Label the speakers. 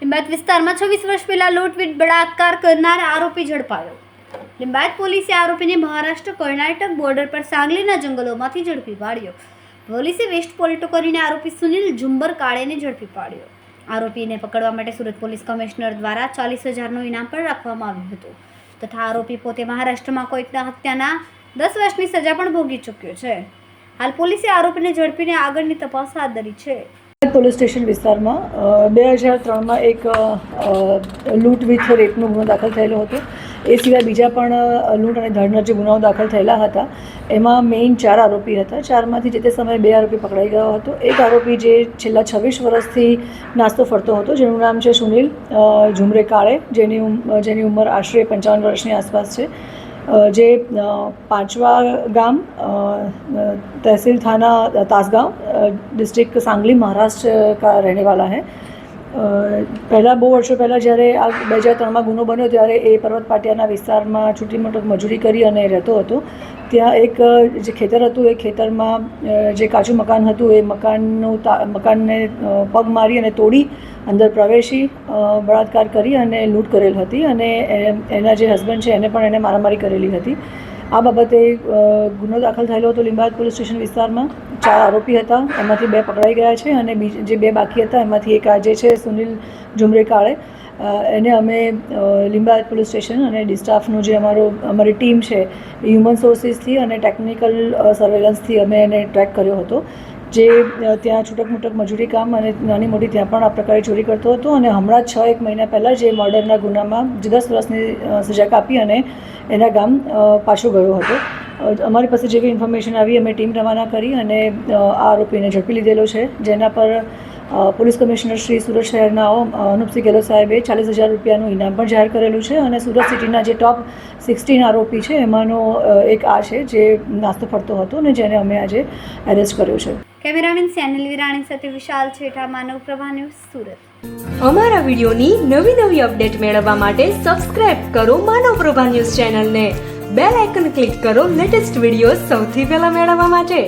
Speaker 1: લીંબાયત વિસ્તારમાં 26 વર્ષ પહેલા લૂંટવીટ બળાત્કાર કરનાર આરોપી ઝડપાયો. લીંબાયત પોલીસે આરોપીને મહારાષ્ટ્ર કર્ણાટક બોર્ડર પર સાંગલીના જંગલોમાંથી ઝડપી પાડ્યો. પોલીસે વેસ્ટ પોલીટો કરીને આરોપી સુનિલ ઝુંબર કાળેને ઝડપી પાડ્યો. આરોપીને પકડવા માટે સુરત પોલીસ કમિશનર દ્વારા 40,000નું ઇનામ પણ રાખવામાં આવ્યું હતું તથા આરોપી પોતે મહારાષ્ટ્રમાં કોઈકના હત્યાના 10 વર્ષની સજા પણ ભોગવી ચૂક્યો છે. હાલ પોલીસે આરોપીને ઝડપીને આગળની તપાસ હાથ ધરી છે.
Speaker 2: પોલીસ સ્ટેશન વિસ્તારમાં 2003માં એક લૂંટ વિથ રેપનો ગુનો દાખલ થયેલો હતો. એ સિવાય બીજા પણ લૂંટ અને ધડના જે ગુનાઓ દાખલ થયેલા હતા એમાં મેઇન 4 આરોપી હતા. 4માંથી જે તે સમયે 2 આરોપી પકડાઈ ગયો હતો. એક આરોપી જે છેલ્લા 26 વર્ષથી નાસ્તો ફરતો હતો જેનું નામ છે સુનિલ ઝુમરે કાળે, જેની ઉંમર આશરે 55 વર્ષની આસપાસ છે, જે પાંચવા ગામ तहसील थाना तासगांव डिस्ट्रिक्ट सांगली महाराष्ट्र का रहने वाला है. પહેલાં બહુ વર્ષો પહેલાં જ્યારે આ 2003માં ગુનો બન્યો ત્યારે એ પર્વત પાટિયાના વિસ્તારમાં છૂટી મોટી મજૂરી કરી અને રહેતો હતો. ત્યાં એક જે ખેતર હતું એ ખેતરમાં જે કાચું મકાન હતું એ મકાનને પગ મારી અને તોડી અંદર પ્રવેશી બળાત્કાર કરી અને લૂંટ કરેલ હતી અને એના જે હસબન્ડ છે એને પણ એને મારામારી કરેલી હતી. આ બાબતે ગુનો દાખલ થયેલો હતો લીંબાયત પોલીસ સ્ટેશન વિસ્તારમાં. 4 આરોપી હતા, એમાંથી 2 પકડાઈ ગયા છે અને જે 2 બાકી હતા એમાંથી એક આજે છે સુનિલ ઝુમરે કાળે. એને અમે લીંબાયત પોલીસ સ્ટેશન અને ડી સ્ટાફનું જે અમારી ટીમ છે હ્યુમન સોર્સિસથી અને ટેકનિકલ સર્વેલન્સથી અમે એને ટ્રેક કર્યો હતો, જે ત્યાં છૂટક મૂટક મજૂરી કામ અને નાની મોટી ત્યાં પણ આ પ્રકારે ચોરી કરતો હતો અને હમણાં 6-1 મહિના પહેલાં જે મર્ડરના ગુનામાં 10 વર્ષની સજા કાપી અને એના ગામ પાછો ગયો હતો. અમારી પાસે જેવી ઇન્ફોર્મેશન આવી અમે ટીમ રવાના કરી અને આ આરોપીને ઝડપી લીધેલો છે, જેના પર પોલીસ કમિશનર શ્રી સુરત શહેરના અનુપસિંહ ગેહલોત સાહેબે 40,000 રૂપિયાનું ઇનામ પણ જાહેર કરેલું છે અને સુરત સિટીના જે ટોપ 16 આરોપી છે એમાંનો એક આ છે જે નાસ્તો ફરતો હતો અને જેને અમે આજે એરેસ્ટ કર્યો છે.
Speaker 1: કેમેરામેન સેનલ વિરાણી સાથે વિશાલ છેઠા, માનવ પ્રભા ન્યૂઝ, સુરત.
Speaker 3: અમારા વિડીયોની નવી અપડેટ મેળવવા માટે સબસ્ક્રાઇબ કરો માનવ પ્રભા ન્યૂઝ ચેનલને. બેલ આઇકન ક્લિક કરો લેટેસ્ટ વિડીયો સૌથી પહેલા મેળવવા માટે.